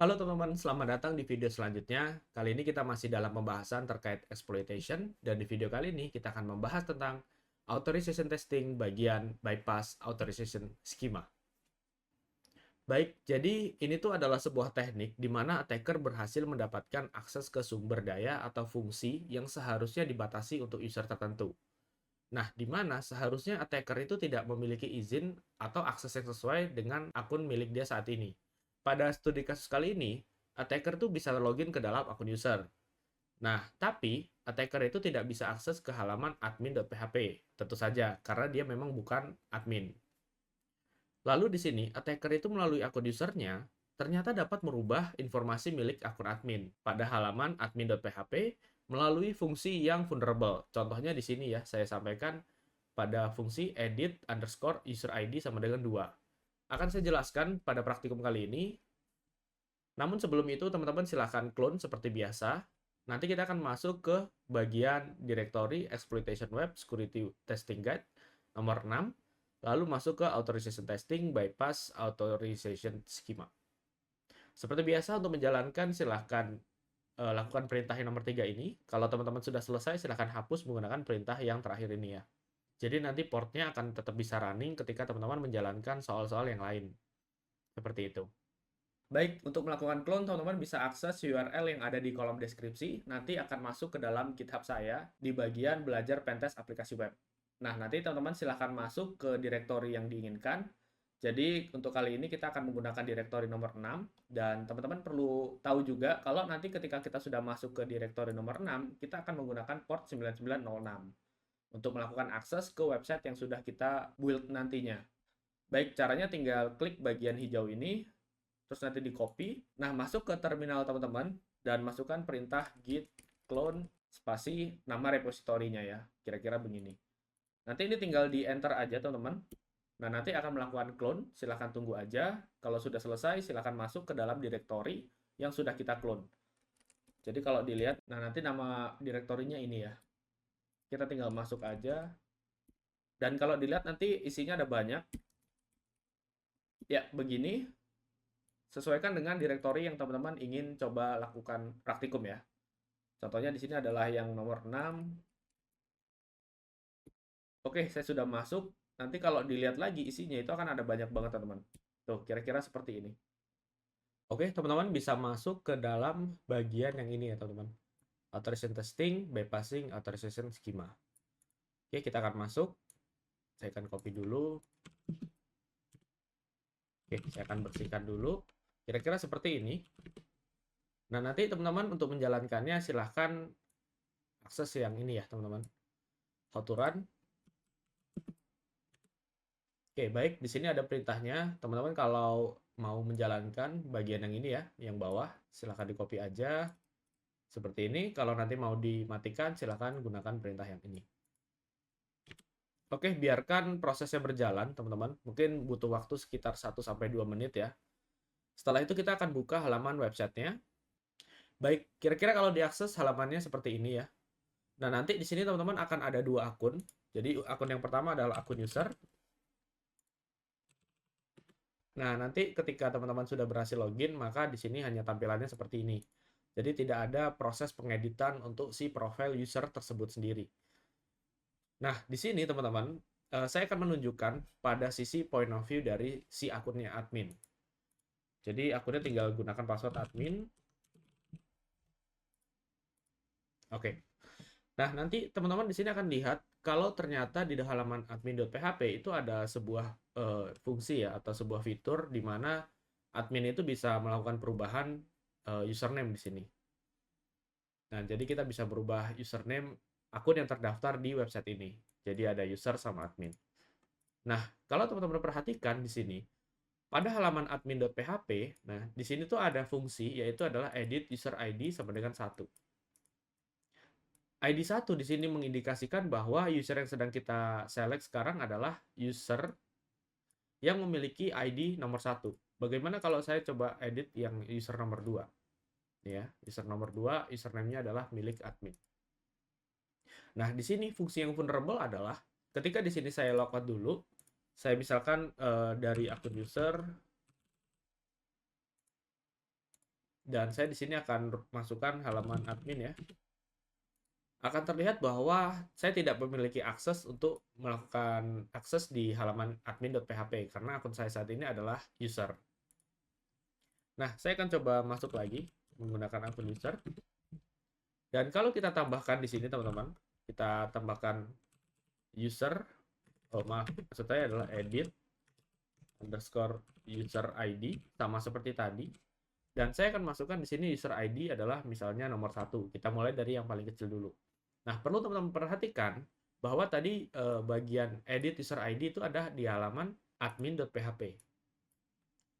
Halo teman-teman, selamat datang di video selanjutnya. Kali ini kita masih dalam pembahasan terkait exploitation, dan di video kali ini kita akan membahas tentang authorization testing bagian bypass authorization schema. Baik, jadi ini tuh adalah sebuah teknik di mana attacker berhasil mendapatkan akses ke sumber daya atau fungsi yang seharusnya dibatasi untuk user tertentu. Nah, di mana seharusnya attacker itu tidak memiliki izin atau akses yang sesuai dengan akun milik dia saat ini. Pada studi kasus kali ini, attacker tuh bisa login ke dalam akun user. Nah, tapi attacker itu tidak bisa akses ke halaman admin.php, tentu saja, karena dia memang bukan admin. Lalu di sini, attacker itu melalui akun usernya, ternyata dapat merubah informasi milik akun admin pada halaman admin.php melalui fungsi yang vulnerable. Contohnya di sini ya, saya sampaikan pada fungsi edit underscore user ID sama dengan 2. Akan saya jelaskan pada praktikum kali ini. Namun sebelum itu, teman-teman silahkan clone seperti biasa. Nanti kita akan masuk ke bagian directory exploitation web security testing guide nomor 6. Lalu masuk ke authorization testing bypass authorization schema. Seperti biasa, untuk menjalankan silahkan lakukan perintah yang nomor 3 ini. Kalau teman-teman sudah selesai, silahkan hapus menggunakan perintah yang terakhir ini ya. Jadi nanti portnya akan tetap bisa running ketika teman-teman menjalankan soal-soal yang lain. Seperti itu. Baik, untuk melakukan clone, teman-teman bisa akses URL yang ada di kolom deskripsi. Nanti akan masuk ke dalam GitHub saya di bagian belajar pentest aplikasi web. Nah, nanti teman-teman silahkan masuk ke direktori yang diinginkan. Jadi, untuk kali ini kita akan menggunakan direktori nomor 6. Dan teman-teman perlu tahu juga kalau nanti ketika kita sudah masuk ke direktori nomor 6, kita akan menggunakan port 9906 untuk melakukan akses ke website yang sudah kita build nantinya. Baik, caranya tinggal klik bagian hijau ini, terus nanti di copy. Nah, masuk ke terminal teman-teman, dan masukkan perintah git clone spasi nama repositorinya ya, kira-kira begini. Nanti ini tinggal di enter aja teman-teman. Nah, nanti akan melakukan clone, silahkan tunggu aja. Kalau sudah selesai, silahkan masuk ke dalam direktori yang sudah kita clone. Jadi kalau dilihat, nah nanti nama direktorinya ini ya. Kita tinggal masuk aja. Dan kalau dilihat nanti isinya ada banyak. Ya, begini. Sesuaikan dengan direktori yang teman-teman ingin coba lakukan praktikum ya. Contohnya di sini adalah yang nomor 6. Oke, saya sudah masuk. Nanti kalau dilihat lagi isinya itu akan ada banyak banget teman-teman. Tuh, kira-kira seperti ini. Oke, teman-teman bisa masuk ke dalam bagian yang ini ya teman-teman. Authorization testing, bypassing, authorization schema. Oke, kita akan masuk. Saya akan copy dulu. Oke, saya akan bersihkan dulu. Kira-kira seperti ini. Nah, nanti teman-teman untuk menjalankannya silahkan akses yang ini ya teman-teman. How to run. Oke, baik. Di sini ada perintahnya. Teman-teman kalau mau menjalankan bagian yang ini ya, yang bawah, silahkan di copy aja. Seperti ini. Kalau nanti mau dimatikan, silahkan gunakan perintah yang ini. Oke, biarkan prosesnya berjalan, teman-teman. Mungkin butuh waktu sekitar 1-2 menit ya. Setelah itu kita akan buka halaman websitenya. Baik, kira-kira kalau diakses halamannya seperti ini ya. Nah, nanti di sini teman-teman akan ada 2 akun. Jadi akun yang pertama adalah akun user. Nah, nanti ketika teman-teman sudah berhasil login, maka di sini hanya tampilannya seperti ini. Jadi tidak ada proses pengeditan untuk si profil user tersebut sendiri. Nah, di sini teman-teman, saya akan menunjukkan pada sisi point of view dari si akunnya admin. Jadi akunnya tinggal gunakan password admin. Oke. Nah, nanti teman-teman di sini akan lihat kalau ternyata di halaman admin.php itu ada sebuah fungsi ya atau sebuah fitur di mana admin itu bisa melakukan perubahan username di sini. Nah, jadi kita bisa berubah username akun yang terdaftar di website ini. Jadi ada user sama admin. Nah, kalau teman-teman perhatikan di sini, pada halaman admin.php, nah di sini tuh ada fungsi yaitu adalah edit user ID sama dengan 1. ID 1 di sini mengindikasikan bahwa user yang sedang kita select sekarang adalah user yang memiliki ID nomor 1. Bagaimana kalau saya coba edit yang user nomor 2? Ya, user nomor 2, username-nya adalah milik admin. Nah, di sini fungsi yang vulnerable adalah ketika di sini saya logout dulu, saya misalkan dari akun user, dan saya di sini akan masukkan halaman admin ya. Akan terlihat bahwa saya tidak memiliki akses untuk melakukan akses di halaman admin.php karena akun saya saat ini adalah user. Nah, saya akan coba masuk lagi menggunakan akun user. Dan kalau kita tambahkan di sini teman-teman, kita tambahkan user, maksud saya adalah edit underscore user ID sama seperti tadi. Dan saya akan masukkan di sini user ID adalah misalnya nomor 1. Kita mulai dari yang paling kecil dulu. Nah, perlu teman-teman perhatikan bahwa tadi bagian edit user ID itu ada di halaman admin.php.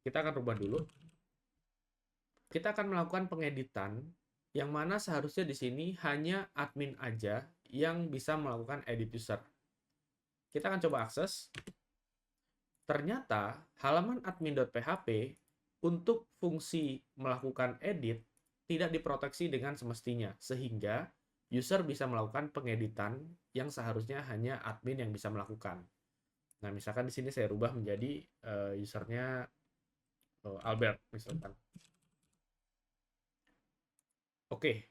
Kita akan rubah dulu. Kita akan melakukan pengeditan yang mana seharusnya di sini hanya admin aja yang bisa melakukan edit user. Kita akan coba akses. Ternyata halaman admin.php untuk fungsi melakukan edit tidak diproteksi dengan semestinya, sehingga user bisa melakukan pengeditan yang seharusnya hanya admin yang bisa melakukan. Nah, misalkan di sini saya rubah menjadi usernya Albert, misalkan. Oke,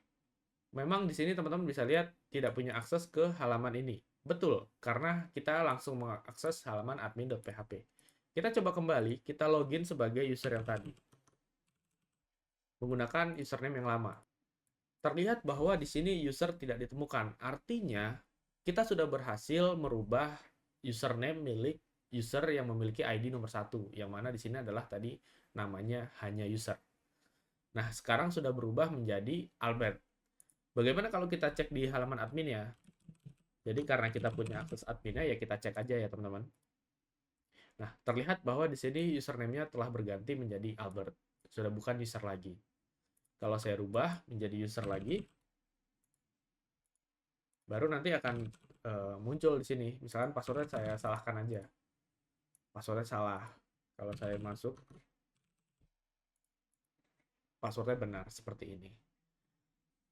memang di sini teman-teman bisa lihat tidak punya akses ke halaman ini. Betul, karena kita langsung mengakses halaman admin.php. Kita coba kembali, kita login sebagai user yang tadi. Menggunakan username yang lama. Terlihat bahwa di sini user tidak ditemukan. Artinya, kita sudah berhasil merubah username milik user yang memiliki ID nomor 1. Yang mana di sini adalah tadi namanya hanya user. Nah, sekarang sudah berubah menjadi Albert. Bagaimana kalau kita cek di halaman admin ya? Jadi karena kita punya akses adminnya, ya kita cek aja ya teman-teman. Nah, terlihat bahwa di sini username-nya telah berganti menjadi Albert. Sudah bukan user lagi. Kalau saya rubah menjadi user lagi, baru nanti akan muncul di sini. Misalkan passwordnya saya salahkan aja. Passwordnya salah. Kalau saya masuk, passwordnya benar seperti ini.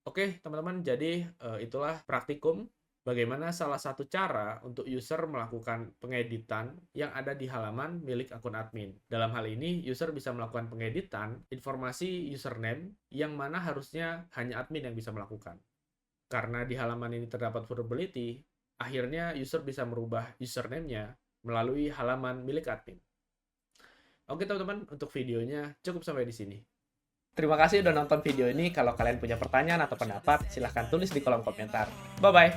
Oke, teman-teman, jadi itulah praktikum bagaimana salah satu cara untuk user melakukan pengeditan yang ada di halaman milik akun admin. Dalam hal ini, user bisa melakukan pengeditan informasi username yang mana harusnya hanya admin yang bisa melakukan. Karena di halaman ini terdapat vulnerability, akhirnya user bisa merubah username-nya melalui halaman milik admin. Oke, teman-teman, untuk videonya cukup sampai di sini. Terima kasih udah nonton video ini. Kalau kalian punya pertanyaan atau pendapat, silahkan tulis di kolom komentar. Bye-bye!